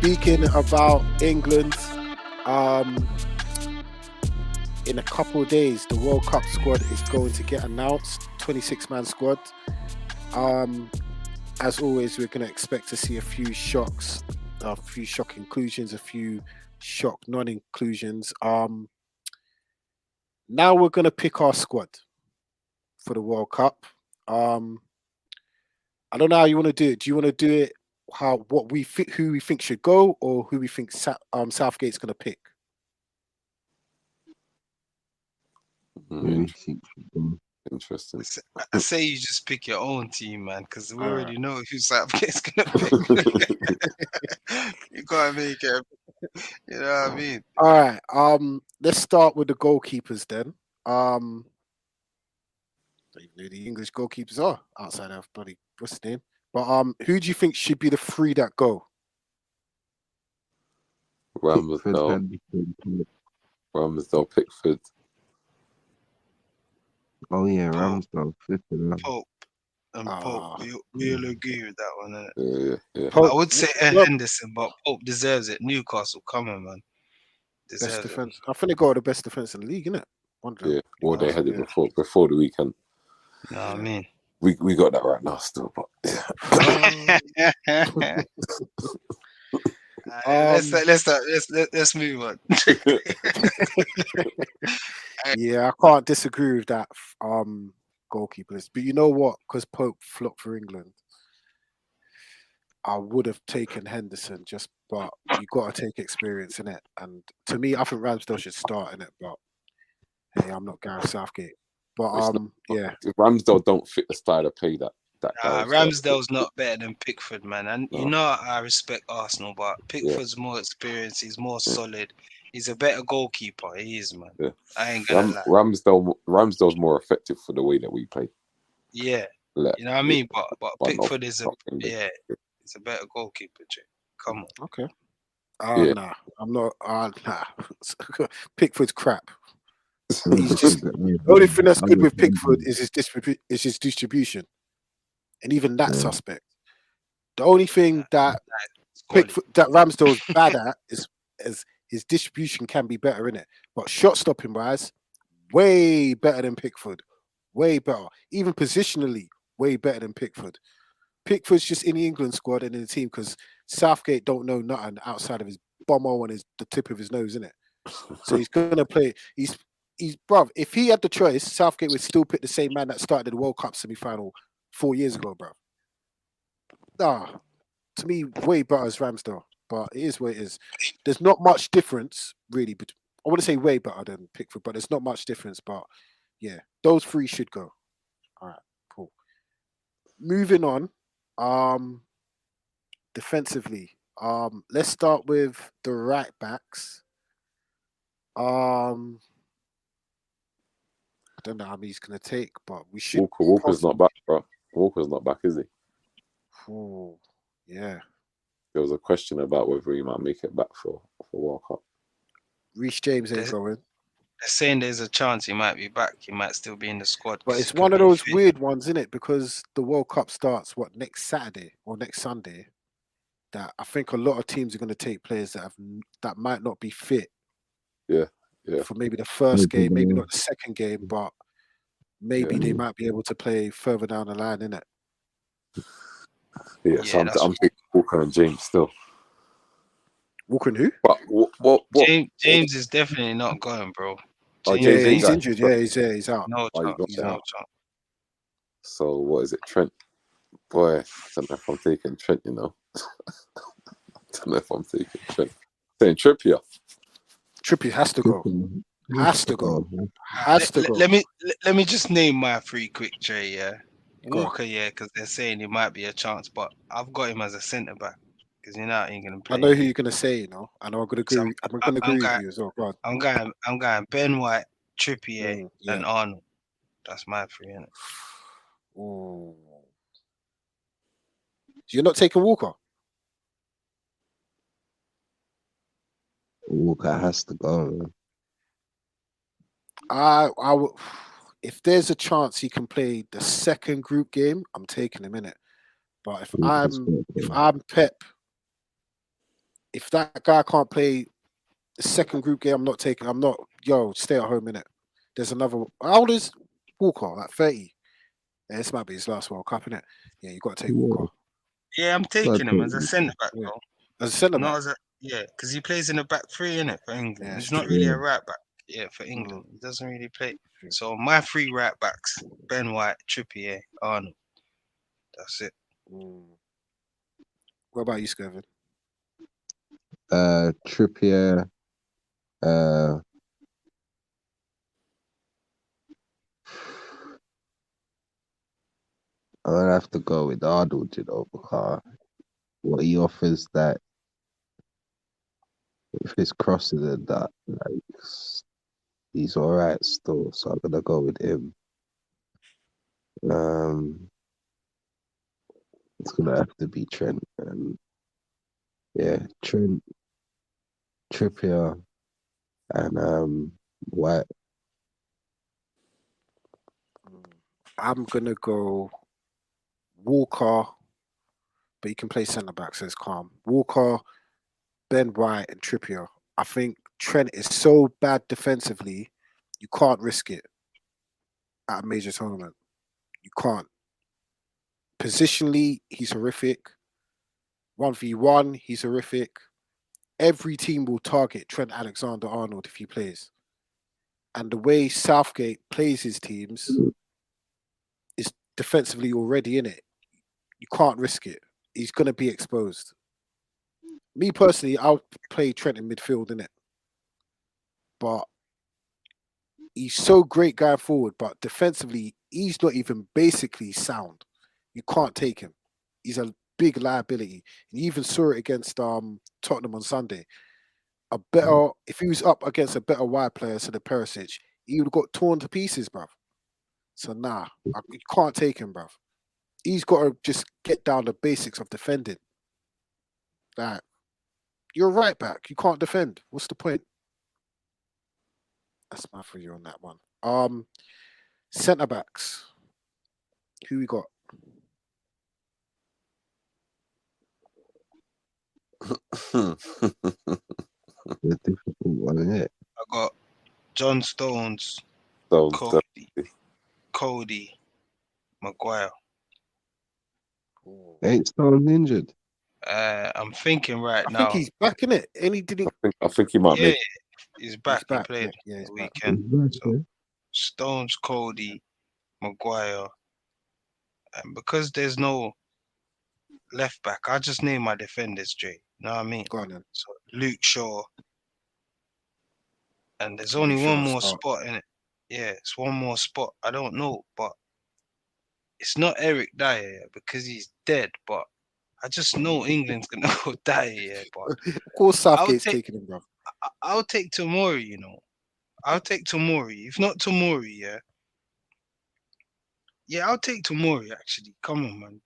speaking about England, um, in a couple of days, the World Cup squad is going to get announced. 26-man squad. Um, as always, we're going to expect to see a few shocks, a few shock inclusions, a few shock non-inclusions. Now we're going to pick our squad for the World Cup. Um, I don't know how you want to do it. Do you want to do it who we think should go, or who we think Southgate's going to pick? Interesting. I say you just pick your own team, man, because we All already know who Southgate's gonna pick. You gotta make it. You know what I mean? All right. Let's start with the goalkeepers then. I don't even know who the English goalkeepers are outside of bloody what's his name. But who do you think should be the three that go? Ramsdale, Pickford. Oh yeah, Pope. Ramsdale, fifth in line. Pope and Pope. We'll agree with that one. Yeah. Pope, I would say what Henderson, but Pope deserves it. Newcastle, come on, man. best Deserves it. defense? I think they got the best defense in the league, innit? One of them. Yeah. Well, they had it Yeah. before the weekend. You know what I mean? We got that right now still, but Let's move on. Yeah, I can't disagree with that goalkeeper list. But you know what? Because Pope flopped for England, I would have taken Henderson but you got to take experience in it. And to me, I think Ramsdale should start in it. But hey, I'm not Gareth Southgate. But yeah, Ramsdale don't fit the style of play that Ramsdale's not better than Pickford, man. And No. you know I respect Arsenal, but Pickford's more experienced. He's more solid. He's a better goalkeeper. He is, man. Yeah. I ain't gonna lie. Ramsdale's more effective for the way that we play. Yeah, you know what I mean. But Pickford is he's a better goalkeeper. Jay. Come on. okay. Yeah. Nah, I'm not. Nah, Pickford's crap. He's just the only thing that's good with Pickford is his distribution, and even that suspect. The only thing that Ramsdale's bad at is his distribution can be better in it, but shot stopping wise, way better than Pickford, way better. Even positionally, way better than Pickford. Pickford's just in the England squad and in the team because Southgate don't know nothing outside of his bumhole and the tip of his nose, in it. So he's gonna play. He's bruv. If he had the choice, Southgate would still pick the same man that started the World Cup semi-final 4 years ago, bruv. Nah, to me, way better is Ramsdale, but it is what it is. There's not much difference, really. But I want to say way better than Pickford, but there's not much difference. But yeah, those three should go. All right, cool. Moving on. Defensively. Let's start with the right backs. I don't know how many he's gonna take, but we should. Walker's not back, bro. Walker's not back, is he? Oh, yeah. There was a question about whether he might make it back for World Cup. Reece James ain't going. They're saying there's a chance he might be back. He might still be in the squad. But it's one of those weird ones, isn't it? Because the World Cup starts next Saturday or next Sunday. That I think a lot of teams are going to take players that might not be fit. Yeah. For maybe the first game, maybe not the second game, but maybe they might be able to play further down the line, innit? Yeah, so I'm thinking Walker and James still. Walker and who? But what? James is definitely not going, bro. He's injured. Yeah, he's out. No chance. He's out. So what is it, Trent? Boy, I don't know if I'm taking Trent. You know, I don't know if I'm taking Trent. Saying Trippier. Trippier has to go. Has to go. Let me just name my three quick, Jay. Yeah, Walker. Yeah, because they're saying it might be a chance, but I've got him as a centre back because you know I ain't gonna play. I know who you're gonna say. You know, I know I'm gonna agree. I'm gonna agree with you as well. Go on. I'm going Ben White, Trippier, and Arnold. That's my three, innit? So you're not taking Walker? Walker has to go, man. I would, if there's a chance he can play the second group game, I'm taking him in it. But if I'm Pep, if that guy can't play the second group game, I'm not taking. I'm not. Yo, stay at home in it. There's another. How old is Walker? Like 30. Yeah, this might be his last World Cup, innit? Yeah, you got to take Walker. Yeah, I'm taking him as a centre back, Yeah. though. As a centre Not back. as a because he plays in the back three, innit, for England. Yeah, He's it's not true. really a right back. Yeah, for England, he doesn't really play. True. So my three right backs: Ben White, Trippier, Arnold. That's it. What about you, Skevin? Trippier. I'm gonna have to go with Arnold, you know, because what he offers, that with his crosses and that, like, he's all right still. So I'm gonna go with him. It's gonna have to be Trent, and yeah, Trent, Trippier, and White. I'm gonna go Walker, but you can play centre back, so it's calm. Walker, Ben White, and Trippier. I think Trent is so bad defensively, you can't risk it at a major tournament. You can't. Positionally, he's horrific. 1v1, he's horrific. Every team will target Trent Alexander-Arnold if he plays. And the way Southgate plays his teams is defensively already in it. You can't risk it. He's going to be exposed. Me personally, I'll play Trent in midfield, innit? But he's so great going forward, but defensively, he's not even basically sound. You can't take him. He's a big liability. And you even saw it against Tottenham on Sunday. If he was up against a better wide player, so the Perisic, he would have got torn to pieces, bruv. So you can't take him, bruv. He's got to just get down the basics of defending. Like, you're right back. You can't defend. What's the point? That's my for you on that one. Centre backs. Who we got? The difficult one, isn't it? I got John Stones, Cody, Maguire. Ain't Stones injured? I'm thinking right I now. think he's back in it. And he didn't. I think he might make. He's back. He back. played Yeah, he's the back. weekend. So Stones, Cody, Maguire, and because there's no left back, I just name my defenders straight. You know what I mean? Go on then. So Luke Shaw, and there's Luke only Shaw one more start. spot in it. Yeah, it's one more spot. I don't know, but it's not Eric Dyer because he's dead. But I just know England's gonna go Dyer. But Of course, Southgate's taking him, bro. I'll take Tomori. You know, I'll take Tomori. If not Tomori, yeah, I'll take Tomori. Actually, come on, man.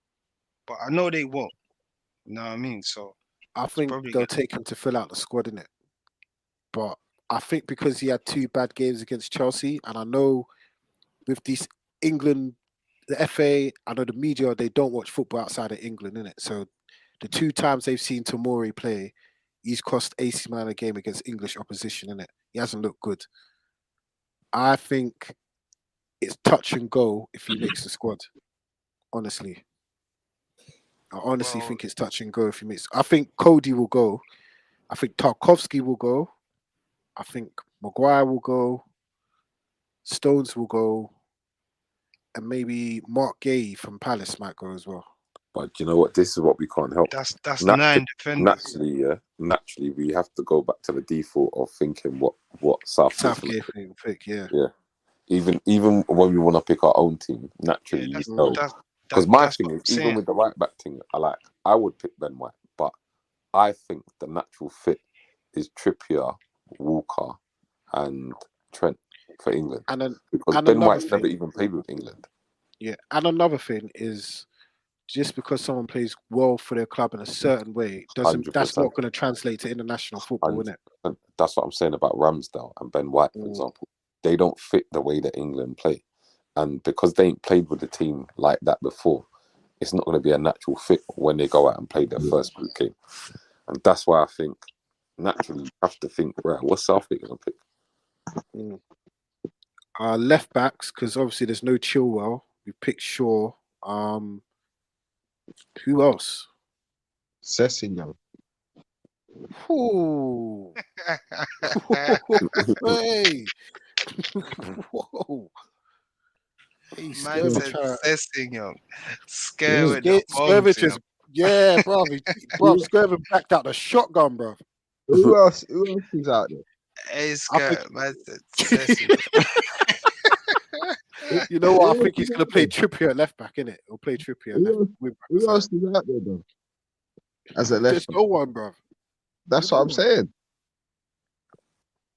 But I know they won't. You know what I mean? So I think they'll take him to fill out the squad, innit? But I think because he had 2 bad games against Chelsea, and I know with these England, the FA, I know the media, they don't watch football outside of England, innit? So the 2 times they've seen Tomori play, he's cost AC Milan a game against English opposition, innit? He hasn't looked good. I think it's touch and go if he makes the squad, honestly. I honestly think it's touch and go if he makes. I think Cody will go. I think Tarkovsky will go. I think Maguire will go. Stones will go. And maybe Mark Gay from Palace might go as well. But you know what? This is what we can't help. That's 9 defenders. Naturally, we have to go back to the default of thinking what Southgate pick, yeah. Even when we want to pick our own team, naturally, because my thing is, even with the right back thing, I would pick Ben White, but I think the natural fit is Trippier, Walker, and Trent for England. Because Ben White's never even played with England. Yeah, and another thing is, just because someone plays well for their club in a certain way, that's not going to translate to international football, isn't it? That's what I'm saying about Ramsdale and Ben White, for example. They don't fit the way that England play. And because they ain't played with a team like that before, it's not going to be a natural fit when they go out and play their first group game. And that's why I think naturally you have to think, right, what's Southgate going to pick? Left backs, because obviously there's no Chilwell. We picked Shaw. Who else? Sessignon. Ooh. Hey. Whoa. Hey, Man said Sessignon. Scare with the bombs. Yeah, bro. Skirvin backed out the shotgun, bro. Who else is out there? Hey, man said Sessignon. You know what? I think he's going to play Trippier at left back, innit? He'll play Trippier left back. Who else is out there, though? As a left There's no one, bro. That's what I'm saying.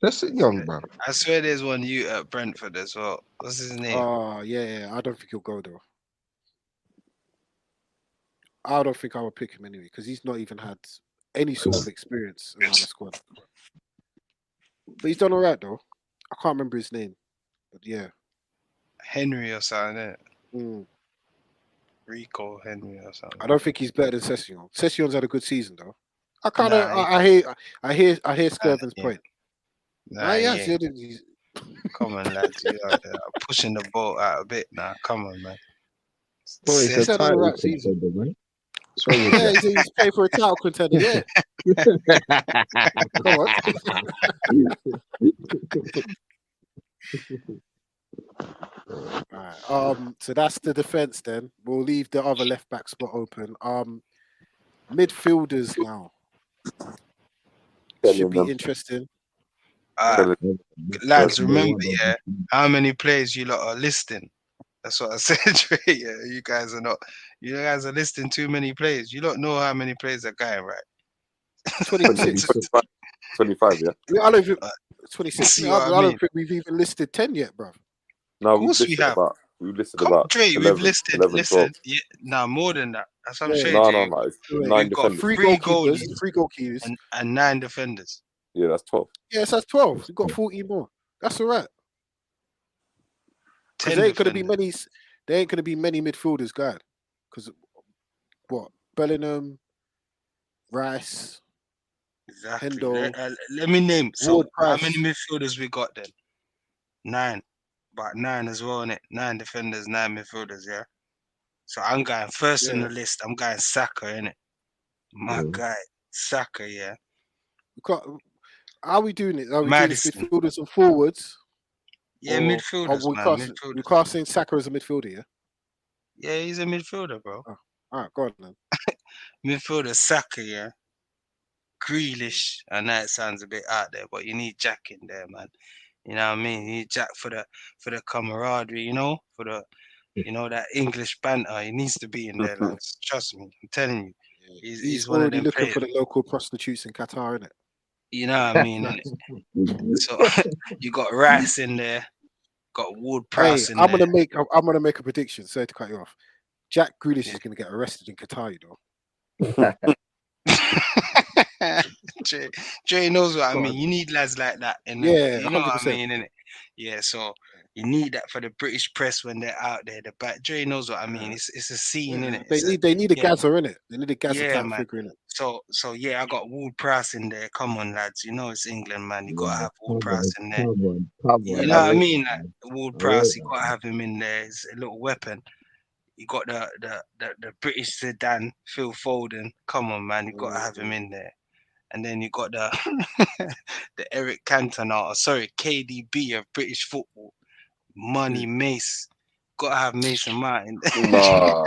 Sessignon, bro. I swear there's one you at Brentford as well. What's his name? Oh, yeah. I don't think he'll go, though. I don't think I would pick him anyway, because he's not even had any sort of experience around the squad. But he's done all right, though. I can't remember his name. But yeah. Henry or something, innit? Rico Henry or something. I don't think he's better than Sessignon. Session's had a good season, though. I hear Skirvin's point. Come on, lads. You are pushing the boat out a bit now. Come on, man. Boy, it's a title contender, man. Yeah, he's playing for a title contender, yeah. Come on. All right. So that's the defense then. We'll leave the other left back spot open. Midfielders now. Should be interesting. Lads, remember, how many players you lot are listing? That's what I said. Yeah, you guys are listing too many players. You don't know how many players are going, right? 26. 25, yeah? I don't think 26. I don't think we've even listed 10 yet, bro. No, of course we have. We've listed about 11, we've listed 12. Yeah, more than that. That's what I'm saying. No. It's 9 we've got defenders. three goalkeepers, and 9 defenders. Yeah, that's 12. Yes, that's 12. We've got 14 more. That's all right. Because there ain't going to be many midfielders, guys. Because what? Bellingham, Rice, Exactly. Hendo. Let me name. So Ward-Prowse. how many midfielders we got then? 9. About 9 as well, innit? 9 defenders, 9 midfielders, yeah? So I'm going first on the list. I'm going Saka, innit? My guy, Saka, yeah. How are we doing it? Are we Madison. doing this midfielders and forwards? Yeah, midfielders, man. We're casting Saka as a midfielder, yeah? Yeah, he's a midfielder, bro. Oh, all right, go on, then. Midfielder, Saka, yeah? Grealish. I know it sounds a bit out there, but you need Jack in there, man. You know what I mean? You need Jack for the camaraderie, for the that English banter. He needs to be in there, lads. Trust me, I'm telling you. He's one already of them looking players. for the local prostitutes in Qatar, innit? You know what I mean, innit? So you got Rice in there, got Ward-Prowse in I'm there. gonna make a prediction. Sorry to cut you off. Jack Grealish is gonna get arrested in Qatar, you know. Jay knows what I mean. You need lads like that, you know 100%. what I mean, innit? Yeah, so you need that for the British press when they're out there. Dre knows what I mean. It's a scene, innit? They need a Gazza in it. They need a Gazza type figure in it. So yeah, I got Ward-Prowse in there. Come on, lads. You know it's England, man. You gotta have Ward-Prowse in there. Come on. You know what I mean? Like Ward-Prowse, you gotta have him in there. It's a little weapon. You got the British Zidane, Phil Foden. Come on, man. You gotta have him in there. And then you got the the Eric Cantona, KDB of British football. Money Mace. Gotta have Mason Martin. Nah.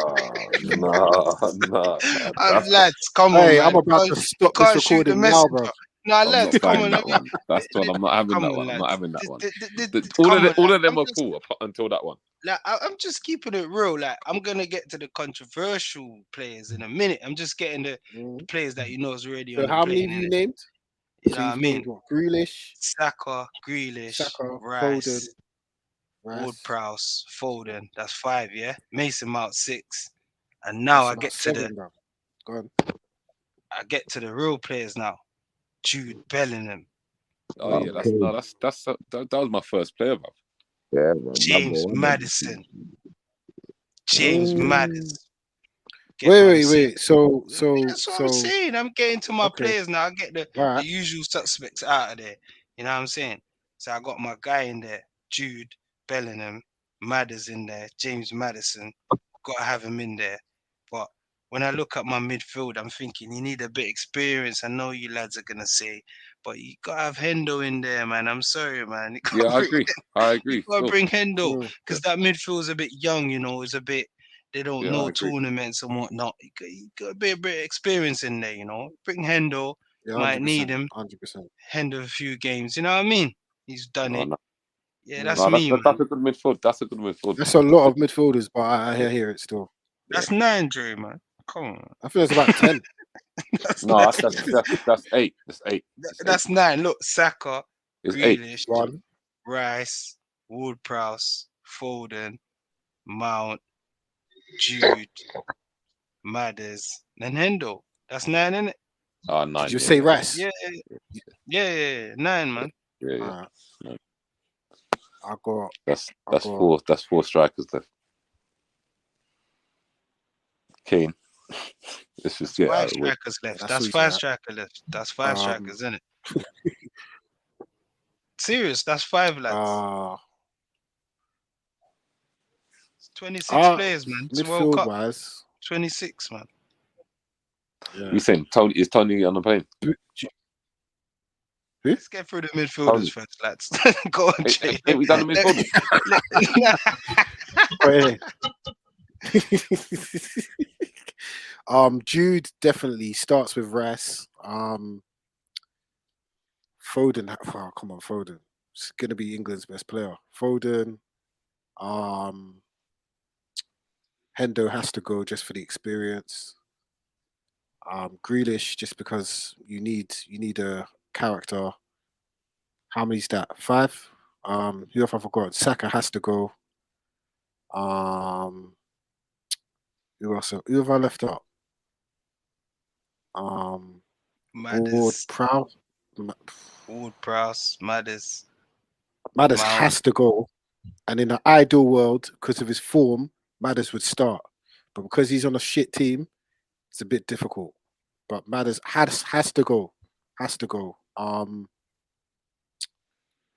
Lads, come on, man. I'm about to stop this recording now, bro. No, lads, come on. That one. That's the one. I'm not having that one. I'm not having that one. All of them are cool until that one. Like, I'm just keeping it real. Like, I'm gonna get to the controversial players in a minute. I'm just getting the players that is already on the plane. How many have you named? You know what I mean? Grealish, Saka, Rice, Foden, Ward-Prowse, Foden. That's 5, yeah. Mason Mount 6, and now I get to the real players now. Jude Bellingham. Oh yeah, that was my first player, bro. Yeah, James Madison. Get what I'm saying? Wait. So That's what I'm saying. I'm getting to my players now. I get the right. usual suspects out of there. You know what I'm saying? So I got my guy in there, Jude Bellingham, Madders in there, James Maddison. Got to have him in there. But when I look at my midfield, I'm thinking you need a bit of experience. I know you lads are gonna say, but you gotta have Hendo in there, man. I'm sorry, man. Yeah, I agree. I agree. You gotta bring Hendo Mm. because that midfield is a bit young. You know, it's a bit. They don't Yeah, I know agree. tournaments and whatnot. You got a bit of experience in there. You know, bring Hendo. Yeah, Might need 100%. him. 100%. Hendo a few games. You know what I mean? He's done No, it. no, Yeah, Mm. that's no, me, man. that's a good midfield. That's a good midfield. That's a lot of midfielders, but I hear it still. That's 9, Dre, man. Come on. I feel it's about 10. That's No, 9. that's 8. That's 8. That's 9. Look, Saka, It's 8. Grealish, One. Rice, Ward-Prowse, Foden, Mount, Jude, Madders, and Hendo. That's 9, isn't it? 9. Did you Yeah, say yeah, Rice? Yeah. 9, man. yeah. I got. That's 4. That's 4 strikers left. Kane. Let's just get 5 out of the way. strikers left. That's That's what you 5 said. strikers left. That's 5 strikers, isn't it? Serious, that's 5 lads. It's 26 players, man. It's World midfield Cup. wise, 26, man. yeah. You saying is Tony on the plane? Who? Let's get through the midfielders first, lads. Go on, Jay. Ain't we done the midfielders? Jude definitely starts with Rice. Foden. Oh, come on, Foden. It's gonna be England's best player. Foden. Hendo has to go just for the experience. Grealish just because you need a character. How many's that? 5. Who have I forgot? Saka has to go. Who else? Who have I left out? Ward-Prowse, Madders. Madders has to go. And in an ideal world, because of his form, Madders would start. But because he's on a shit team, it's a bit difficult. But Madders has to go. Has to go.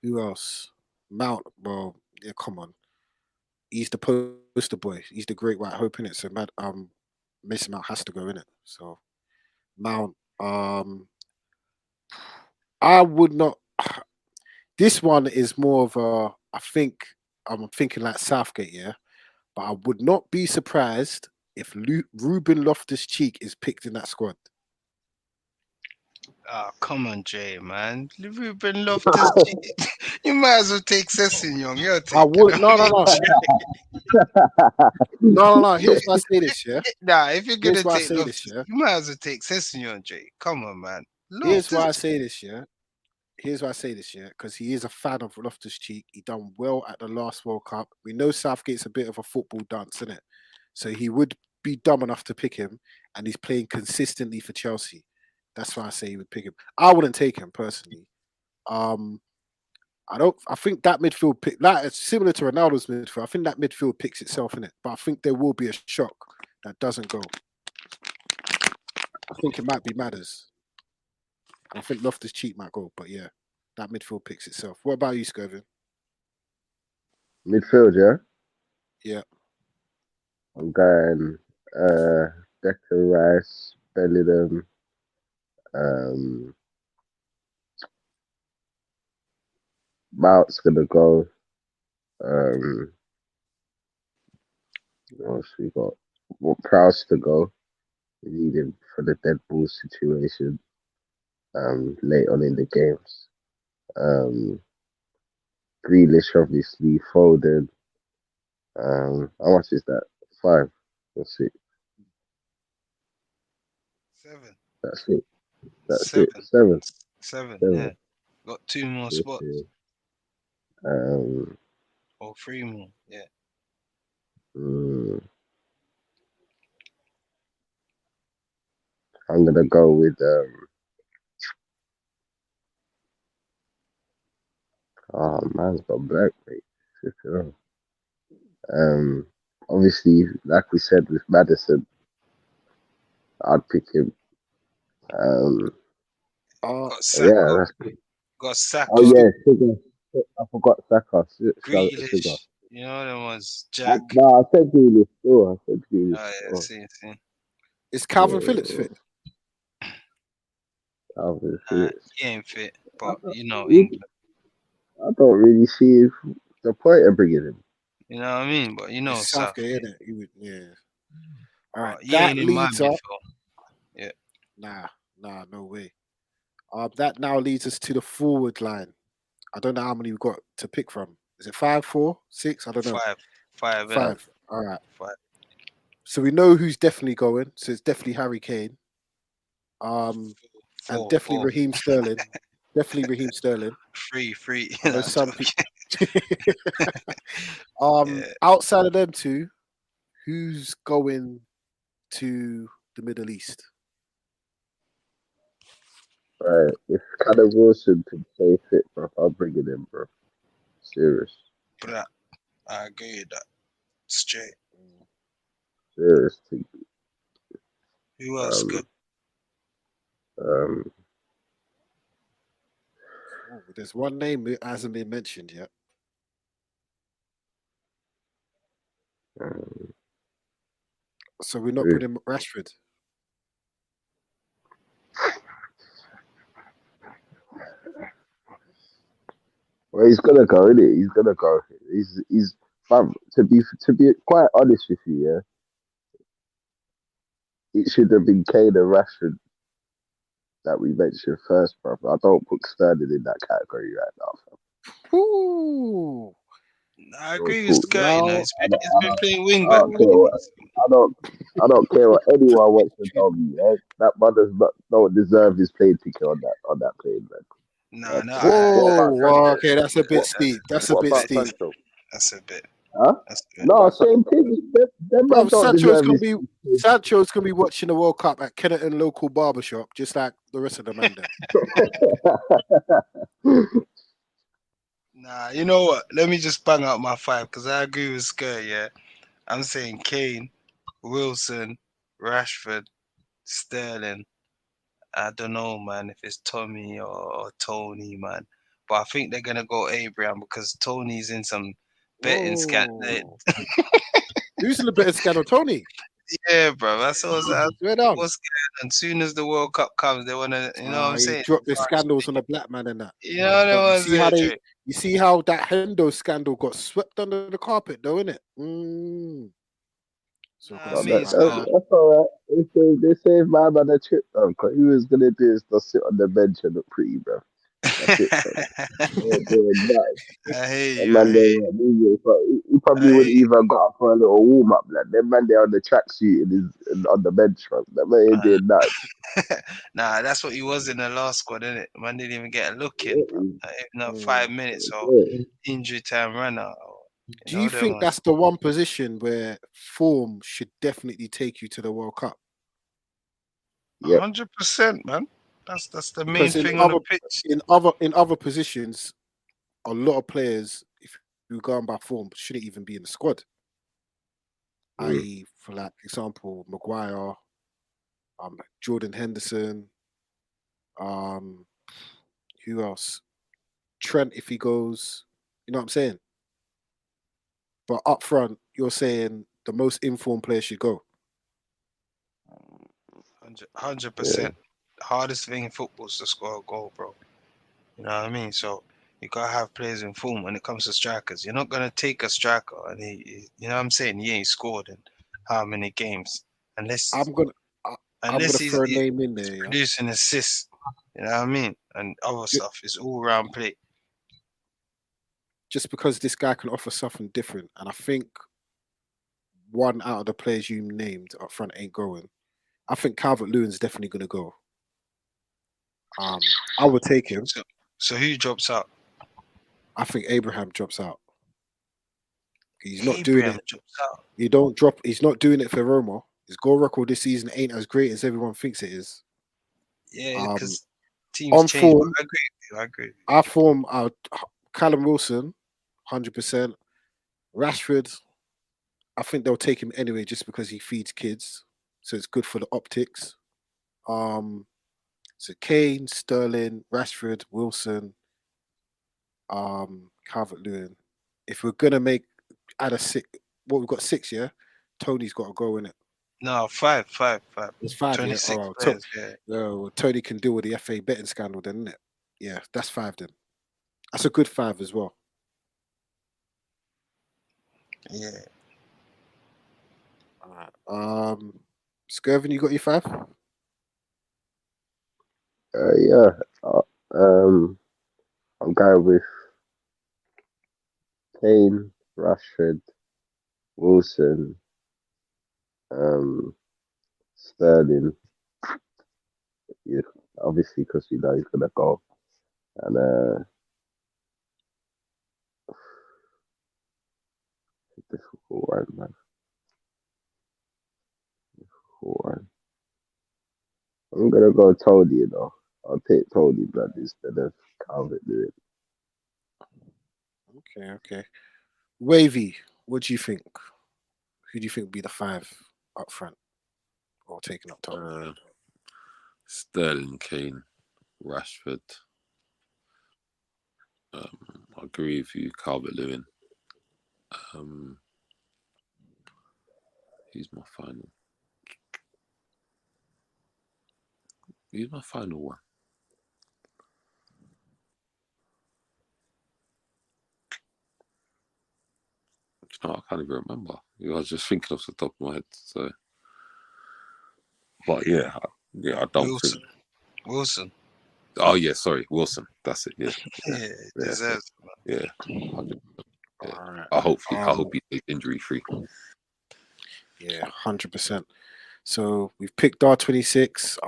Who else? Mount. Well, yeah, come on. He's the poster boy. He's the great white hope in it. So Mason Mount has to go in it. So Mount. I would not. This one is more of a. I think I'm thinking like Southgate, yeah. But I would not be surprised if Ruben Loftus-Cheek is picked in that squad. Oh, come on, Jay, man. Ruben Loftus-Cheek. You might as well take Sessignon. You're taking I would. No. Here's why I say this, yeah. Nah, if you're gonna Here's why I take say Loftus, this, yeah. you might as well take Sessignon, Jay. Come on, man. Here's why I say this, yeah. Because he is a fan of Loftus-Cheek. He done well at the last World Cup. We know Southgate's a bit of a football dunce, isn't it? So he would be dumb enough to pick him, and he's playing consistently for Chelsea. That's why I say he would pick him. I wouldn't take him personally. I think that midfield pick, like it's similar to Ronaldo's midfield. I think that midfield picks itself in it, but I think there will be a shock that doesn't go. I think it might be Madders. I think Loftus-Cheek might go, but yeah, that midfield picks itself. What about you, Scovin? Midfield, yeah? Yeah. I'm going Declan Rice, Bellingham, Mount's gonna go. What else we got? Prowse to go. We need him for the dead ball situation. Late on in the games. Grealish, obviously, Foden. How much is that? 5 or 6? 7. That's it. That's 7. it. 7. 7. 7. Yeah. Got 2 more spots. Or 3 more. Yeah. I'm gonna go with oh man's got black, mate. Obviously, like we said with Madison, I'd pick him. Got Yeah, Saka. that's Got Saka. oh yeah, Sugar. I forgot Saka. Sugar. Grealish. You know them was Jack. No, I said Grealish. Oh, I said Grealish. Oh yeah, see. Is Calvin Phillips fit? Calvin Phillips. He ain't fit, I but don't, you know England. I don't really see the point of bringing him. You know what I mean? But you know It's Southgate. Southgate, innit? He would, yeah. All right, He that ain't in my leads up. midfield. Yeah. Nah, no way. That now leads us to the forward line. I don't know how many we've got to pick from. Is it 5, 4, 6? I don't know. Five. 5. All right. 5. So we know who's definitely going. So it's definitely Harry Kane. And definitely Four. Raheem Sterling. Definitely Raheem Sterling. Free. I know some people. Yeah. Outside of them two, who's going to the Middle East? Right. If Callum Wilson can stay fit, bro, I'll bring it in, bro. Serious. But I agree with that. Straight. Serious thing. Who else good? There's one name that hasn't been mentioned yet. So we're not putting Rashford. Well, he's gonna go, isn't it? He's gonna go. He's fam, to be quite honest with you, yeah. It should have been Kane and Rashford that we mentioned first, bro. I don't put Sterling in that category right now, fam. Ooh. I agree with Skirt. You know, he's been playing wing I back. don't care what I don't care what anyone wants to tell me. Yeah? That man does not don't deserve his plane ticket on that plane, man. No. What about Whoa. Sancho? Okay, that's a bit What steep. That's a What bit about steep. Sancho? That's a bit. Huh? What No, about same thing. Them Bro, man don't deserve his. Sancho's gonna be watching the World Cup at Kennington local barbershop, just like the rest of the men. Nah, you know what? Let me just bang out my 5 because I agree with Skirt. Yeah, I'm saying Kane, Wilson, Rashford, Sterling. I don't know, man, if it's Tommy or Tony, man. But I think they're gonna go Abraham because Tony's in some betting scandal. Who's in the betting scandal? Tony. Yeah, bro. That's what Swear down. what's going on. As soon as the World Cup comes, they wanna, you know what I'm He saying? dropped the scandals on the black man and that. You know what I'm saying? You see how that Hendo scandal got swept under the carpet, though, innit? So That's all right. They saved my man a trip, bro. Because he was gonna do is just sit on the bench and look pretty, bro. That's it, bro. I hear And you. man, he probably wouldn't even got up for a little warm up. Like them man, there on the tracksuit and on the bench, bro. That man ain't doing that. Nah, that's what he was in the last squad, innit? Man didn't even get a look in, bro. Not 5 minutes or injury time run out. Do you think that's the one position where form should definitely take you to the World Cup? 100%, man. That's the main thing on the pitch. In other positions, a lot of players, if you're going by form, shouldn't even be in the squad. I.e., for like example, Maguire, Jordan Henderson, who else? Trent, if he goes, you know what I'm saying? But up front, you're saying the most informed player should go. 100%. The hardest thing in football is to score a goal, bro. You know what I mean? So you gotta have players in form when it comes to strikers. You're not gonna take a striker and you know what I'm saying, he ain't scored in how many games unless I'm gonna he's throw a name in there, producing assists. You know what I mean? And other stuff is all round play. Just because this guy can offer something different, and I think one out of the players you named up front ain't going. I think Calvert-Lewin's definitely gonna go. I would take him. So who drops out? I think Abraham drops out. He's not Abraham doing it. Drops out. He's not doing it for Roma. His goal record this season ain't as great as everyone thinks it is. Yeah, because teams change. Form, I agree. Our form, Callum Wilson, 100%. Rashford, I think they'll take him anyway just because he feeds kids. so it's good for the optics. So Kane, Sterling, Rashford, Wilson, Calvert-Lewin. If we're gonna add a six, we've got six, yeah. Tony's got to go in it. No, five. It's five, yeah. 26 Oh, players, yeah. well, Tony can deal with the FA betting scandal, then, isn't it? Yeah, that's five then. That's a good five as well. Yeah. All right. Skirvin, you got your five? Yeah. I'm going with Kane, Rashford, Wilson, Sterling. Yeah, obviously because we know he's gonna go, and difficult one, man. Difficult one. I'm gonna go Tony, you know. I'll take Tony blood instead of Calvert-Lewin. Okay. Wavy, what do you think? Who do you think would be the five up front or taking up top? Sterling, Kane, Rashford. I agree with you, Calvert-Lewin. Who's my final? Who's my final one? No, I can't even remember. I was just thinking off the top of my head. So, but yeah, I don't think Wilson. Oh yeah, sorry, Wilson. That's it. Yeah, yeah, deserves. Yeah, 100%. Yeah. All right. I hope he's injury free. Yeah, 100%. So we've picked our 26.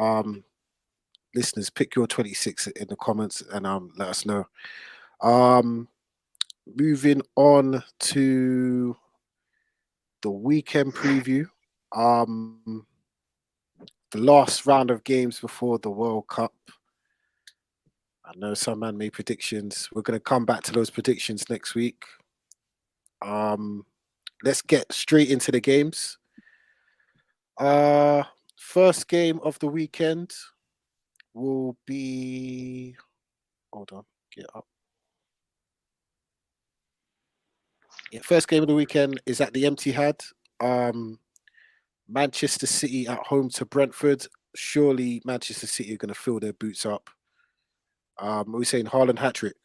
Listeners, pick your 26 in the comments and let us know. Moving on to the weekend preview. The last round of games before the World Cup. I know some man made predictions. We're going to come back to those predictions next week. Let's get straight into the games. First game of the weekend will be. Hold on, get up. Yeah, first game of the weekend is at the Etihad. Manchester City at home to Brentford. Surely Manchester City are going to fill their boots up. Are we saying Haaland hat-trick?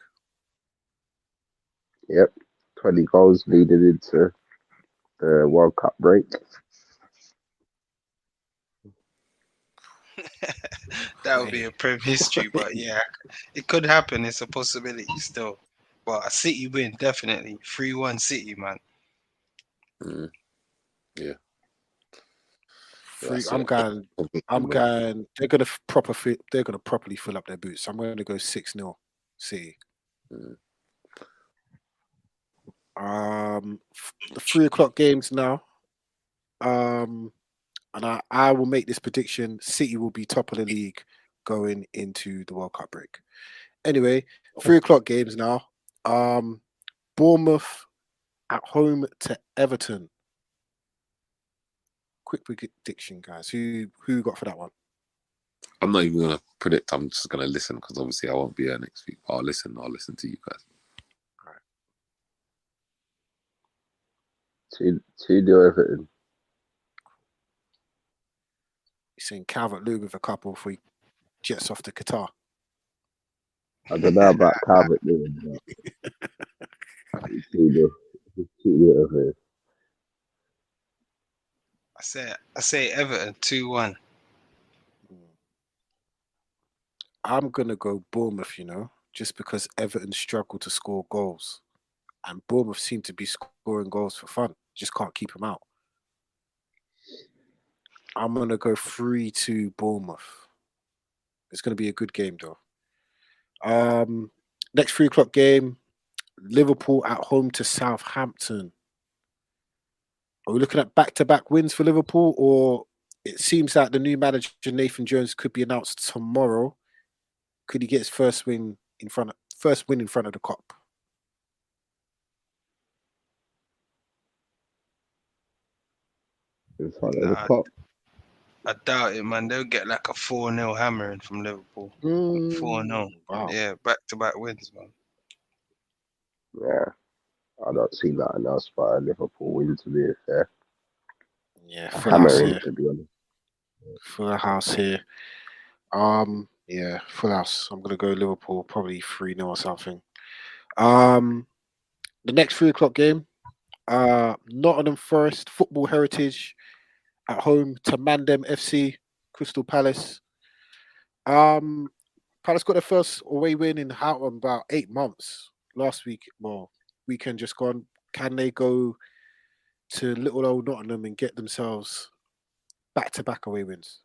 Yep, 20 goals leading into the World Cup break. That would be a Prem history, but yeah, it could happen. It's a possibility still. But a City win, definitely. 3-1 City, man. Yeah. I'm going. They're going to properly fill up their boots. I'm going to go 6-0 City. The 3:00 games now. And I will make this prediction: City will be top of the league going into the World Cup break. Anyway, 3:00 games now. Bournemouth at home to Everton. Quick prediction, guys. Who got for that one? I'm not even gonna predict. I'm just gonna listen because obviously I won't be here next week. But I'll listen to you guys. All right. 2-0 Everton. You're saying Calvert-Lewin with a couple before he jets off to Qatar. I don't know about Calvert-Lewin, but 2-0 Everton. I say Everton 2-1. I'm gonna go Bournemouth, just because Everton struggle to score goals, and Bournemouth seem to be scoring goals for fun. Just can't keep them out. I'm gonna go 3-2 Bournemouth. It's gonna be a good game though. Next 3:00 game, Liverpool at home to Southampton. Are we looking at back-to-back wins for Liverpool, or it seems like the new manager Nathan Jones could be announced tomorrow? Could he get his first win in front of the Kop? In front of the Kop. I doubt it, man. They'll get like a 4-0 hammering from Liverpool. 4-0. Wow. Yeah, back-to-back wins, man. Yeah, I don't see nothing else but a Liverpool win, to be fair. Yeah, A full house hammering, here. to be honest. Full house here. Yeah, full house. I'm gonna go Liverpool, probably 3-0 or something. The next 3 o'clock game, Nottingham Forest Football Heritage at home to Mandem FC, Crystal Palace. Um, Palace got their first away win in how about 8 months last week. Well, weekend just gone. Can they go to little old Nottingham and get themselves back-to-back away wins?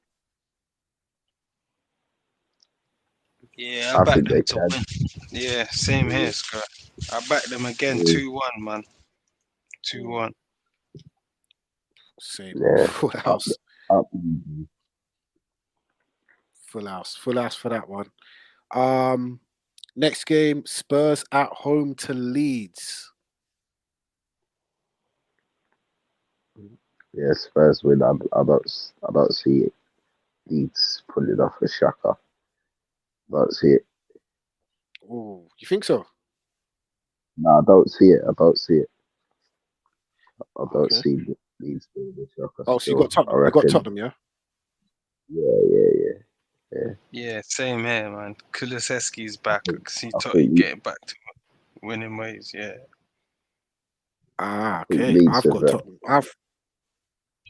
Yeah, I I back think them they to can. win. Yeah, same here, Scott. I back them again, 2-1, man. 2-1. Same. Yeah, Full up, house. up. Full house. Full house for that one. Next game, Spurs at home to Leeds. Yeah, Spurs win. I don't see it. Leeds pulling off a shocker. Don't see it. Oh, you think so? No, I don't see it. I don't see it. I don't Okay. see Leeds doing a shocker Oh, so you got still. I Tottenham. You got reckon. Tottenham, yeah? Yeah. Yeah, same here, man. Kulusevski's back. I can see I Totti think getting back to winning ways, yeah. Ah, I think okay. Leeds I've have. got Tottenham.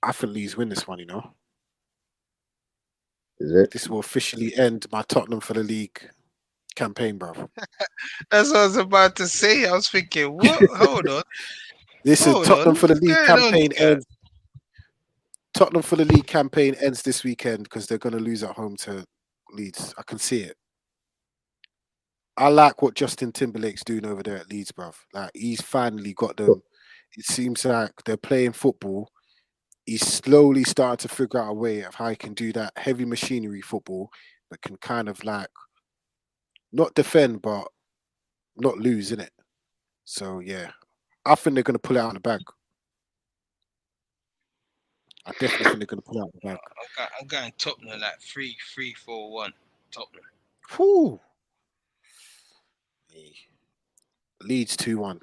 I think Leeds win this one, you know. Is it? This will officially end my Tottenham for the league campaign, bro. That's what I was about to say. I was thinking, what? Hold on. This is Hold on. Tottenham for the What's league going on campaign here? ends. Tottenham for the league campaign ends this weekend because they're going to lose at home to Leeds. I can see it. I like what Justin Timberlake's doing over there at Leeds, bruv. Like he's finally got them. It seems like they're playing football. He's slowly starting to figure out a way of how he can do that heavy machinery football, but can kind of like not defend but not lose in it. So yeah, I think they're going to pull it out of the bag. I definitely think they're going to pull it out of the bag. I'm going Tottenham like 3-3-4-1. Tottenham. Whew. Leeds 2-1.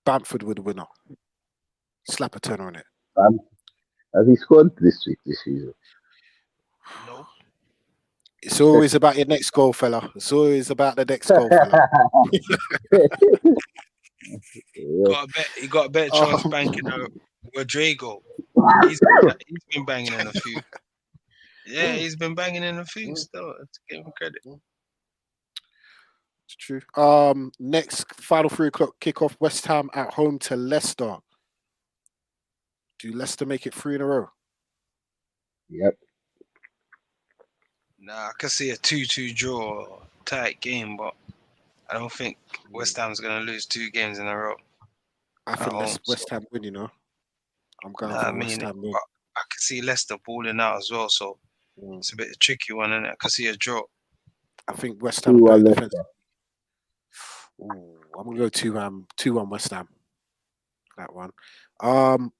Bamford with the winner. Slap a turner on it. Has he scored this season? No. It's always about your next goal, fella. It's always about the next goal, fella. Yeah. You got a better chance banking Rodrigo. He's been banging in a few. Yeah, he's been banging in a few still. Let's give him credit. It's true. Next final 3 o'clock kickoff, West Ham at home to Leicester. Do Leicester make it 3 in a row? Yep. Nah, I could see a 2-2 draw, tight game, but I don't think West Ham's gonna lose 2 games in a row. I think West Ham win, you know. I'm going for West Ham win. I could see Leicester balling out as well, so it's a bit of a tricky one, isn't it? I could see a draw. I think West Ham are better defense. I'm gonna go 2-1 West Ham. That one.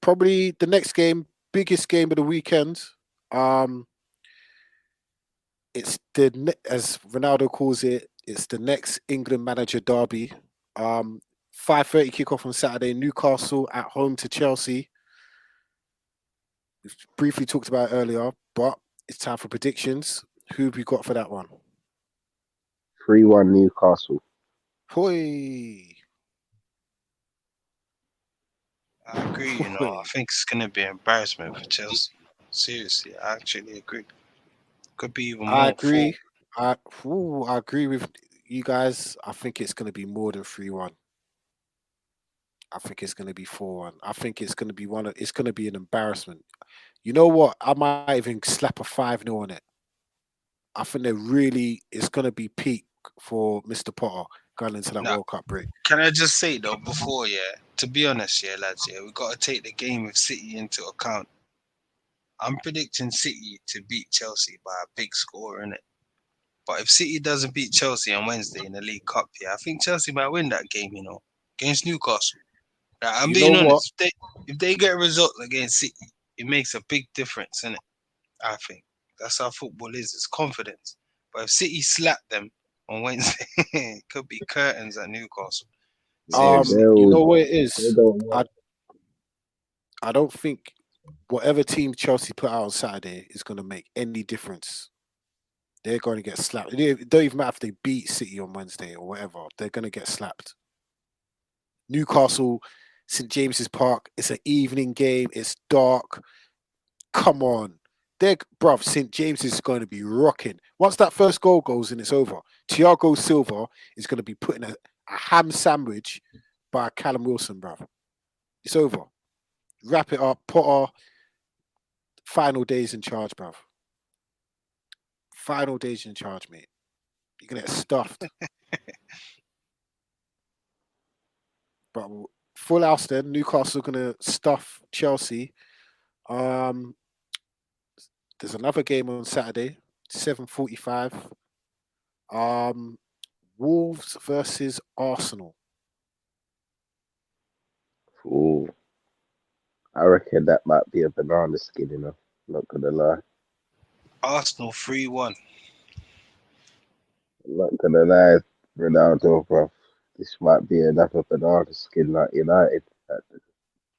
Probably the next game, biggest game of the weekend. It's as Ronaldo calls it, it's the next England manager derby. 5:30 kickoff on Saturday. Newcastle at home to Chelsea. We've briefly talked about it earlier, but it's time for predictions. Who have we got for that one? 3-1 Newcastle. Hoi. I agree, you know. I think it's gonna be an embarrassment for Chelsea. Seriously, I actually agree. Could be even more. I agree. I agree with you guys. I think it's going to be more than 3-1. I think it's going to be 4-1. I think it's going to be it's going to be an embarrassment. You know what? I might even slap a 5-0 on it. I think it's going to be peak for Mr. Potter going into that World Cup break. Can I just say though, before, to be honest, lads, we got to take the game of City into account. I'm predicting City to beat Chelsea by a big score, innit? But if City doesn't beat Chelsea on Wednesday in the League Cup, I think Chelsea might win that game, you know, against Newcastle. I'm being honest. If they get a result against City, it makes a big difference, innit? I think that's how football is. It's confidence. But if City slap them on Wednesday, it could be curtains at Newcastle. Seriously. You know what it They is? don't want. I don't think whatever team Chelsea put out on Saturday is going to make any difference. They're going to get slapped. It don't even matter if they beat City on Wednesday or whatever. They're going to get slapped. Newcastle, St James's Park. It's an evening game. It's dark. Come on. Bruv, St James is going to be rocking. Once that first goal goes in, it's over. Thiago Silva is going to be putting a ham sandwich by Callum Wilson, bruv. It's over. Wrap it up. Potter, final days in charge, bruv. Final days in charge, mate. You're going to get stuffed. But full house then. Newcastle going to stuff Chelsea. There's another game on Saturday, 7:45. Wolves versus Arsenal. Ooh, I reckon that might be a banana skin, Not gonna lie. Arsenal 3-1. Not gonna lie, Ronaldo, bro. This might be another banana skin like United.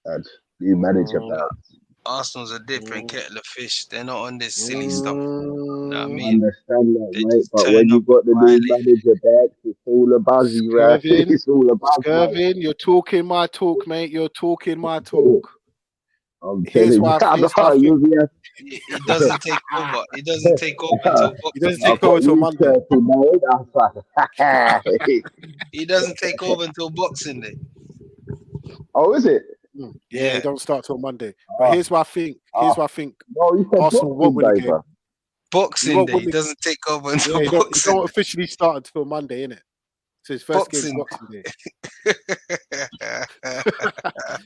And new manager bounce. Arsenal's a different kettle of fish. They're not on this silly stuff. You know what I I mean? understand that, They mate. just But turn when you up got the new violate. manager back, it's all a buzzy, right? Skirvin, It's all a buzz, Skirvin, you're talking my talk, mate. You're talking my mate. talk. I'm Here's telling you, why. I Here's why I think you'll be a He doesn't take over. He doesn't take over until he Boxing doesn't Day. take I've over got till you Monday. turkey, mate. That's like, He doesn't take over until Boxing Day. oh, is it? Yeah, he Yeah. don't start till Monday. But Oh, here's what I think. oh. No, you said Arsenal won't boxing win the day, game. bro. He Boxing won't Day. win He the. doesn't take over Yeah, until he Boxing don't officially start until Monday, innit? So his first game's Boxing Boxing Day. Day.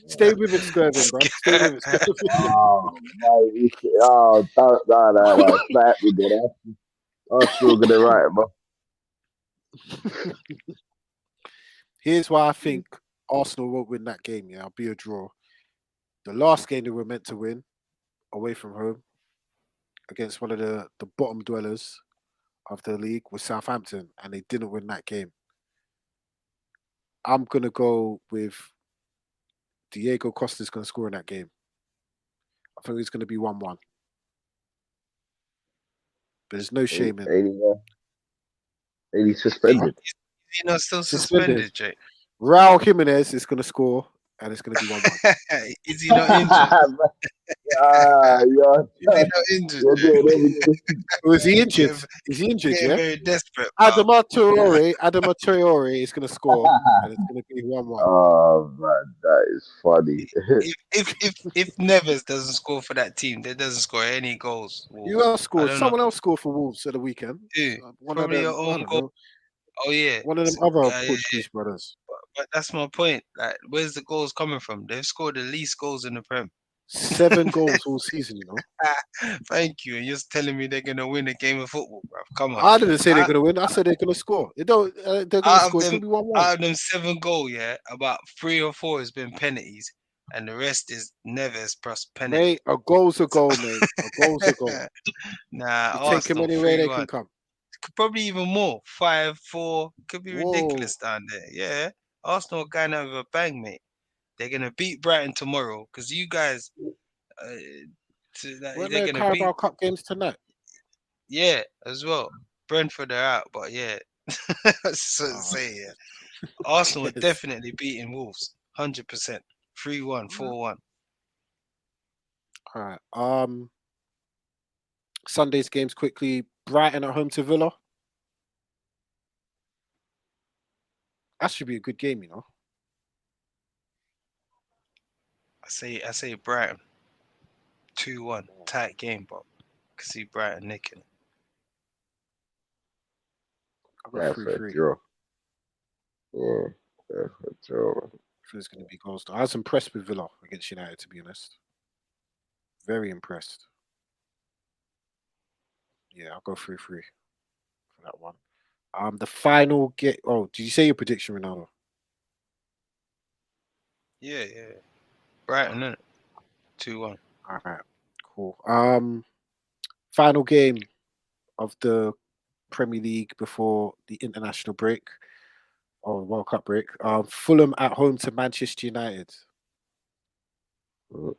Stay with it, Skirvin, bro. Stay with it, Skirvin. Oh, mate. No. Slap me, dude. I'm still gonna write it, bro. Here's why I think Arsenal won't win that game. Yeah, I'll be a draw. The last game they were meant to win away from home against one of the bottom dwellers of the league was Southampton, and they didn't win that game. I'm gonna go with Diego Costa's gonna score in that game. I think it's gonna be 1-1. But there's no shame in Ain't he suspended? Is he not still suspended. suspended, Jake? Raul Jimenez is gonna score, and it's gonna be 1-1. Is he not injured? You're Is he not injured, Jake? doing everything. Was he injured? Getting, Is he injured? getting Yeah. very desperate. Pal. Adama Traore is gonna score, and it's gonna be 1-1. Oh man, that is funny. If Neves doesn't score for that team, they doesn't score any goals. Who else I scored? don't know. Someone else scored for Wolves at the weekend. Who? One Probably of your them. I own don't goal. know. Oh yeah. One of them So, other yeah. Portuguese brothers. But that's my point. Like, where's the goals coming from? They've scored the least goals in the Prem. 7 goals all season, you know. Thank you. And you're telling me they're gonna win a game of football, bro. Come on. I didn't say they're gonna win. I said they're gonna score. They don't. They're gonna score. It's gonna be 1-1. Out of them 7 goals, yeah, about 3 or 4 has been penalties, and the rest is Neves plus penalty. Mate, a goal's a goal, mate. A goal's a goal. Nah, You take them Arsenal anywhere they 3-1. can come. Probably even more. 5-4 could be Whoa. ridiculous down there. Yeah, Arsenal are going out with a bang, mate. They're gonna beat Brighton tomorrow because you guys, Weren't they're there gonna Carabao beat. Cup games tonight? Yeah, as well. Brentford are out, but yeah. So Oh, say yeah. Arsenal are yes. definitely beating Wolves, 100%. 3-1, 4-1. All right. Sunday's games quickly. Brighton at home to Villa. That should be a good game, you know. I say Brighton. 2-1. Tight game, but I can see Brighton nicking it. I've got That's a 3-3. draw. Yeah, that's a draw. There's going to be goals. I was impressed with Villa against United, to be honest. Very impressed. Yeah, I'll go 3-3 for that one. The final get. Oh, did you say your prediction, Ronaldo? Yeah. Brighton, innit? 2-1. All right, cool. Final game of the Premier League before the international break or World Cup break. Fulham at home to Manchester United. I'm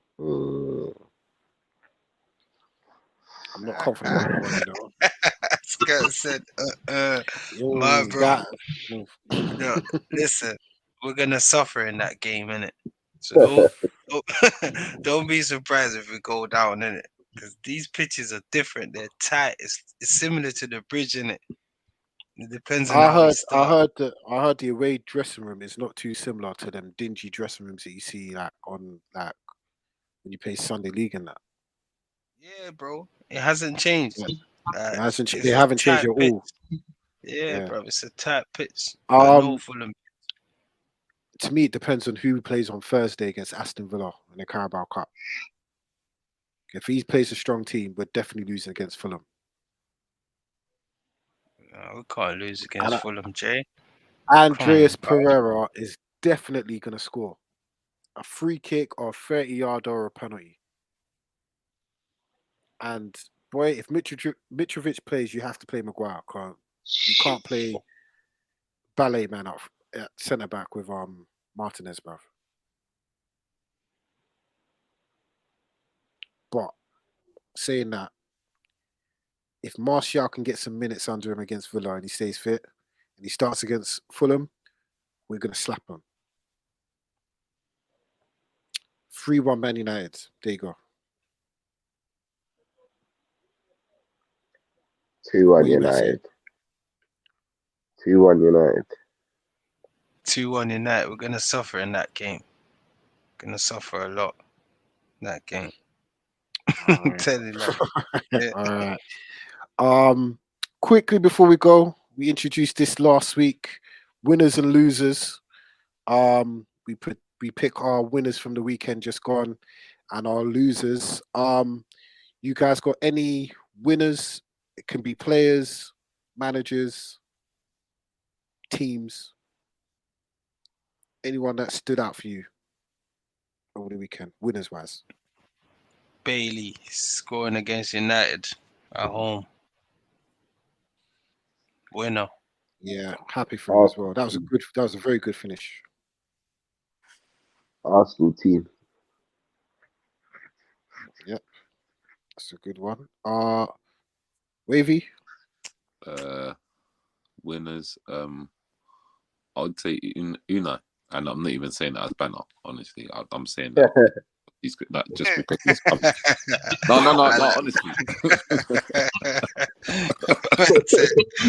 not confident on that one, you know. Scott said, my bro. No, listen, we're gonna suffer in that game, innit? So don't be surprised if we go down, innit? Because these pitches are different. They're tight. It's similar to the bridge, innit? It depends on how we start. I heard the away dressing room is not too similar to them dingy dressing rooms that you see on when you play Sunday League and that. Yeah, bro. It hasn't changed. Yeah. It's They haven't changed at all. Yeah, bro. It's a tight pitch. No Fulham. To me, it depends on who plays on Thursday against Aston Villa in the Carabao Cup. If he plays a strong team, we're definitely losing against Fulham. We can't lose against Fulham, Jay. Andreas Pereira is definitely going to score a free kick or a 30-yard or a penalty. And boy, if Mitrovic plays, you have to play Maguire. You can't play ballet man up at centre back with Martinez, bruv. But saying that, if Martial can get some minutes under him against Villa and he stays fit and he starts against Fulham, we're going to slap him. 3-1 Man United. There you go. 2-1 United. 2-1 United. 2-1 United. We're going to suffer in that game. Going to suffer a lot in that game. I'm telling you that. Yeah. All right. Quickly before we go, we introduced this last week. Winners and losers. We pick our winners from the weekend just gone and our losers. You guys got any winners? It can be players, managers, teams. Anyone that stood out for you over the weekend, winners wise? Bailey scoring against United at home. Winner. Yeah, happy for him as well. That was a very good finish. Arsenal team. Yep. That's a good one. Wavy? Winners. I would say Unai, and I'm not even saying that as banner. Honestly, I'm saying that he's that just because he's coming. No. Honestly,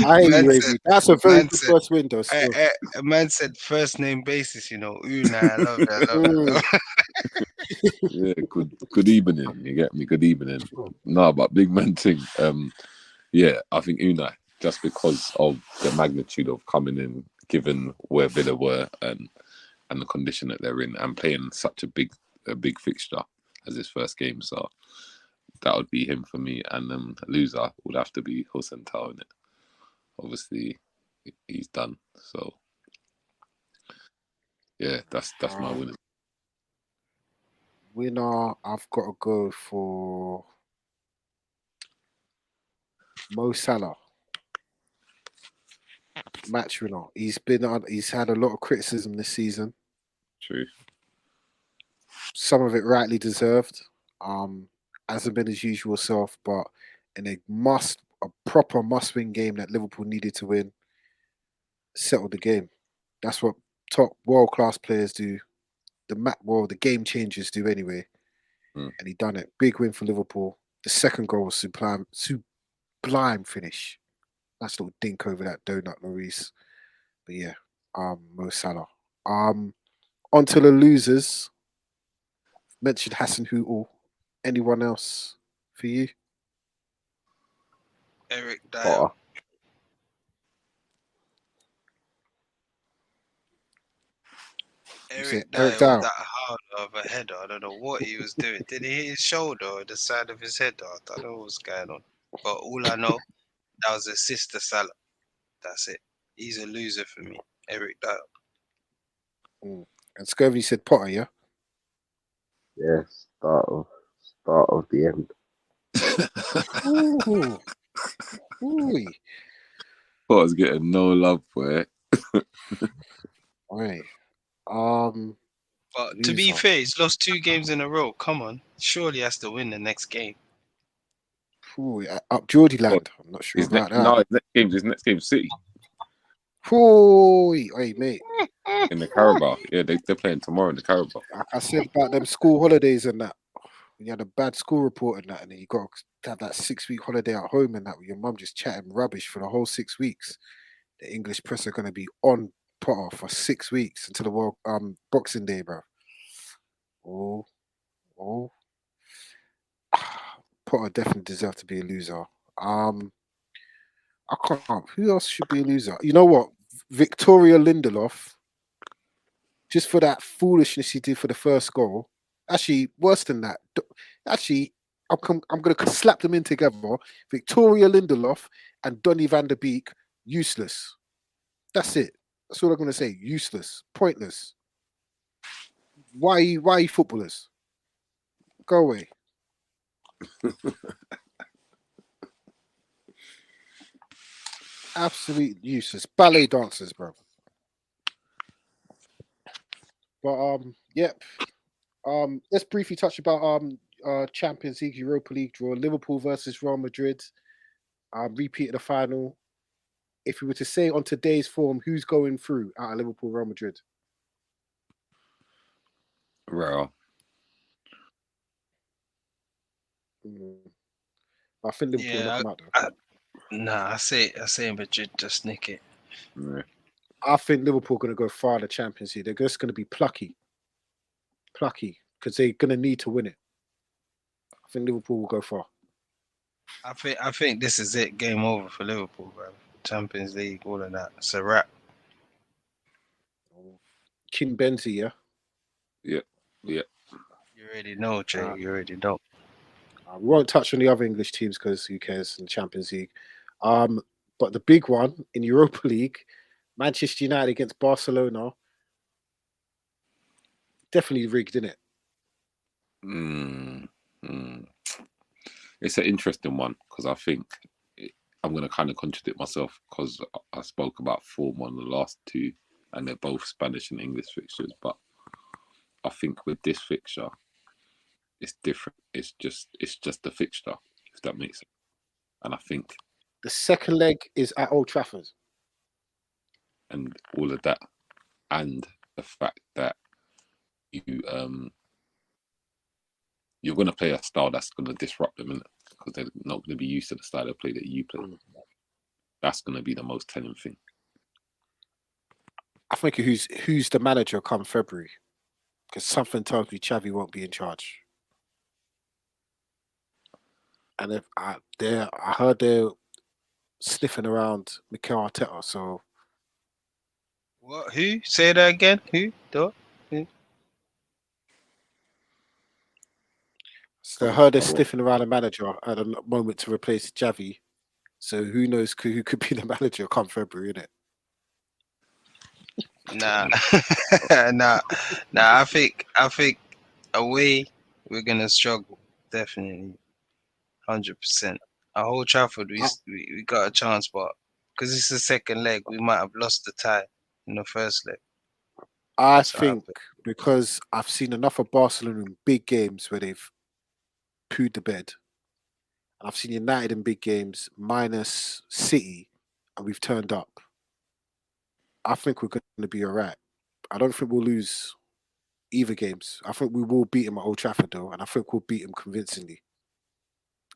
I hear you, Wavy. That's a very good first window. A man said first name basis. Unai. I love that. Yeah, good evening. You get me? Good evening. No, but big man thing. Yeah, I think Unai, just because of the magnitude of coming in, given where Villa were and the condition that they're in, and playing such a big fixture as his first game. So that would be him for me. And loser would have to be Hussein Tao, innit? Obviously, he's done. So yeah, that's my winner. Winner, I've got to go for Mo Salah. Match winner. He's had a lot of criticism this season. True. Some of it rightly deserved. Hasn't been his usual self, but in a proper must-win game that Liverpool needed to win, settled the game. That's what top world-class players do. The game changers do anyway. And he done it. Big win for Liverpool. The second goal was sublime finish. Nice little dink over that donut, Lloris. But yeah, Mo Salah. On to the losers. Mentioned Hassan Hootel. Anyone else for you? Eric Dyer. Eric Dyer was that hard of a header. I don't know what he was doing. Did he hit his shoulder or the side of his head? I don't know what's going on. But all I know, that was a sister Salah. That's it. He's a loser for me. Eric Dyer. And Scurvy said Potter, yeah? Yeah, start of the end. Ooh. Ooh. Potter's getting no love for it. Right. But to be fair, he's lost 2 games in a row. Come on, surely he has to win the next game. Ooh, up Geordie land. I'm not sure about that. No, his next game's City. Ooh, hey mate. In the Carabao. Yeah, they're playing tomorrow in the Carabao. Like I said about them school holidays and that. When you had a bad school report and that, and then you got to have that 6-week holiday at home and that, with your mum just chatting rubbish for the whole 6 weeks. The English press are going to be on Potter for 6 weeks until the World Boxing Day, bro. Oh, Potter definitely deserved to be a loser. I can't. Who else should be a loser? You know what? Victoria Lindelof, just for that foolishness he did for the first goal. Actually, worse than that. Actually, I'm going to slap them in together. Victoria Lindelof and Donny van der Beek, useless. That's it. That's all I'm going to say. Useless. Pointless. Why are you footballers? Go away. Absolute useless. Ballet dancers, bro. But yep. Let's briefly touch about Champions League, Europa League draw. Liverpool versus Real Madrid. Repeat of the final. If we were to say on today's form, who's going through out of Liverpool, Real Madrid? Real. I think Liverpool will come out though. I say Madrid just nick it. Yeah. I think Liverpool are going to go far in the Champions League. They're just going to be plucky, because they're going to need to win it. I think Liverpool will go far. I think this is it. Game over for Liverpool, bro. Champions League, all of that. It's a wrap. King Benzi, yeah? Yeah. You already know, Jay. You already know. We won't touch on the other English teams because who cares in the Champions League. But the big one in Europa League, Manchester United against Barcelona, definitely rigged, isn't it? It's an interesting one because I think I'm going to kind of contradict myself because I spoke about form on the last 2 and they're both Spanish and English fixtures. But I think with this fixture, it's different. It's just the fixture, if that makes sense. And I think the second leg is at Old Trafford, and all of that, and the fact that you're going to play a style that's going to disrupt them, innit? Because they're not going to be used to the style of play that you play. That's going to be the most telling thing. I think who's the manager come February, because something tells me Xavi won't be in charge. And if I heard they're sniffing around Mikel Arteta. So what? Who? Say that again. Who? Who? So I heard they're sniffing around a manager at a moment to replace Xavi. So who knows who could be the manager come February, innit? Nah. nah. I think away we're gonna struggle. Definitely. 100%. At Old Trafford we got a chance, but because it's the second leg, we might have lost the tie in the first leg. I think because I've seen enough of Barcelona in big games where they've pooed the bed. And I've seen United in big games minus City, and we've turned up. I think we're going to be all right. I don't think we'll lose either games. I think we will beat them at Old Trafford, though, and I think we'll beat them convincingly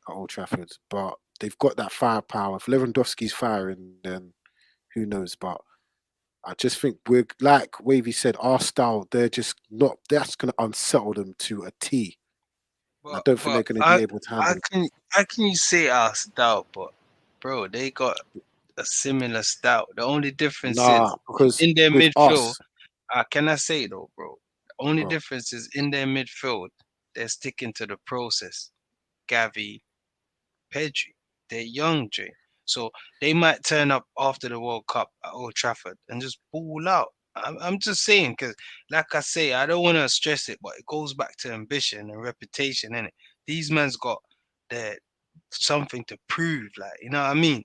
at Old Trafford. But they've got that firepower. If Lewandowski's firing, then who knows? But I just think we're, like Wavy said, our style, they're just not, that's going to unsettle them to a T. I don't think they're going to be able to handle it. How can you say our style, but bro, they got a similar style. The only difference is because in their midfield. Us, can I say though, bro? The only difference is in their midfield, they're sticking to the process. Gavi, Pedri, they're young, Jay. So they might turn up after the World Cup at Old Trafford and just ball out. I'm just saying, because like I say, I don't want to stress it, but it goes back to ambition and reputation, innit? These men's got something to prove. Like, you know what I mean?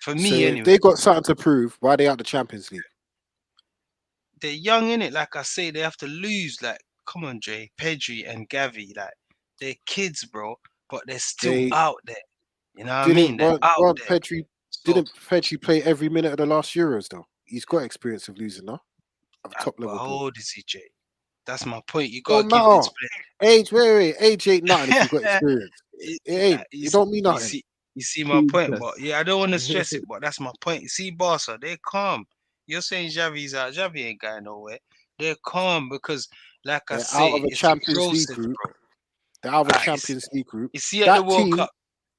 For me, So anyway. if they got something to prove, why are they out the Champions League? They're young in it. Like I say, they have to lose. Like, come on, Jay, Pedri and Gavi. Like, they're kids, bro, but they're still They out there. You know what I mean? They're out there. Didn't Pedri play every minute of the last Euros though? He's got experience of losing, no? Of a top level. How old is he, Jay? That's my point. You Don't gotta give this matter. Age, age ain't nothing if you got experience. It ain't. It don't mean nothing. You see my point, but yeah, I don't want to stress it, but that's my point. You see, Barca, they're calm. You're saying Xavi's out. Xavi ain't going nowhere. They're calm because, like I say, out of a it's Champions a League process, group. bro. They're out of a Champions League group. You see, at the World Cup,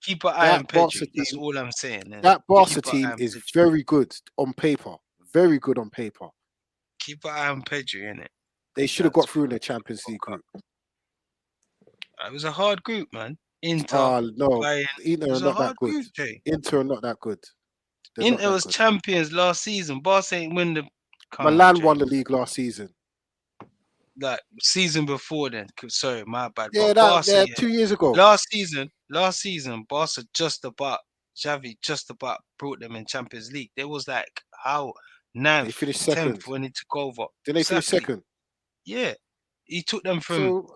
keep an eye on Pedri. That's all I'm saying. That Barca team is very good on paper. Very good on paper. Keep an eye on Pedri, innit? They should have got through in the Champions League group. It was a hard group, man. Inter, Bayern, Inter are not that good. Group, Inter are not that good. Inter was champions last season. Barca ain't win the. Milan won the league last season. Like season before then. Sorry, my bad. Yeah, Barca, 2 years ago. Last season, Barca Xavi just about brought them in Champions League. There was like how 9th, they finished second 10th when he took over. Did they finish second? Yeah, he took them from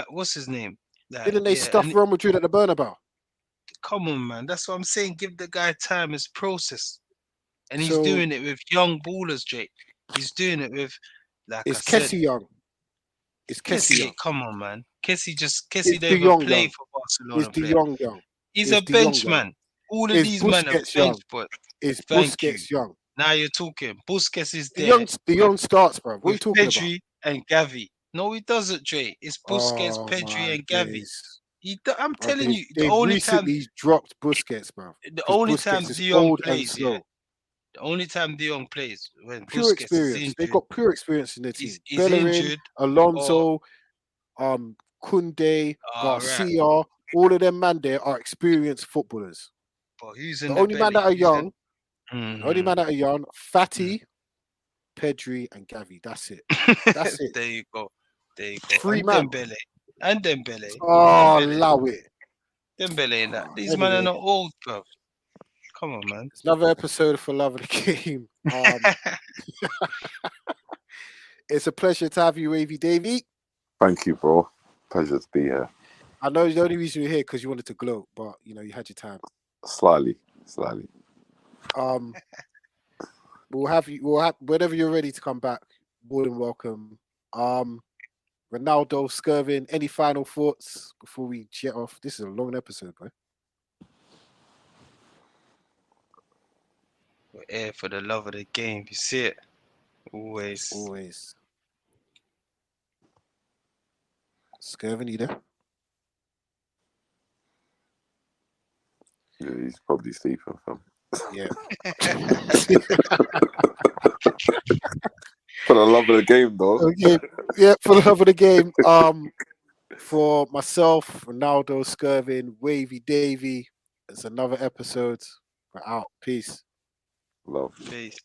what's his name? Like, didn't they stuff Real Madrid at the Bernabeu? Come on, man. That's what I'm saying. Give the guy time. It's process, and he's doing it with young ballers, Jake. He's doing it with, like I said, Kessie young. Is Kessie young? Come on, man. Kessie don't even play for Barcelona. Is De Jong young? He's a bench man. All of these men are bench boys. Is Busquets young? Now you're talking. Busquets is there. The young starts, bro. What are you talking Pedri and Gavi. No, he doesn't, Dre. It's Busquets, Pedri, and Gavi. I'm telling you, the only time he's dropped Busquets, bro. The only time De Jong plays, yeah. The only time De Jong plays when pure Busquets experience. is injured. They've got pure experience in their team. He's Bellerin, injured, Alonso, Koundé, Garcia, all of them man there are experienced footballers. But who's in the only man that are young, Fati, Pedri, and Gavi. That's it. That's it. There you go. 3 man. Dembele. Oh, allow it. Dembele and that. These men are not old, bro. Come on, man. It's another episode for Love of the Game. It's a pleasure to have you, Wavy Davey. Thank you, bro. Pleasure to be here. I know the only reason you're here because you wanted to gloat, but you had your time. Slightly. We'll have whenever you're ready to come back. More than welcome. Ronaldo, Skirvin, any final thoughts before we jet off? This is a long episode, bro. We're here for the love of the game. You see it? Always. Skirvin, you there? Yeah, he's probably sleeping, fam. Yeah. For the love of the game, though. Okay. Yeah, for the love of the game. For myself, Ronaldo, Skirvin, Wavy Davey, it's another episode. We're out. Peace. Love. Peace.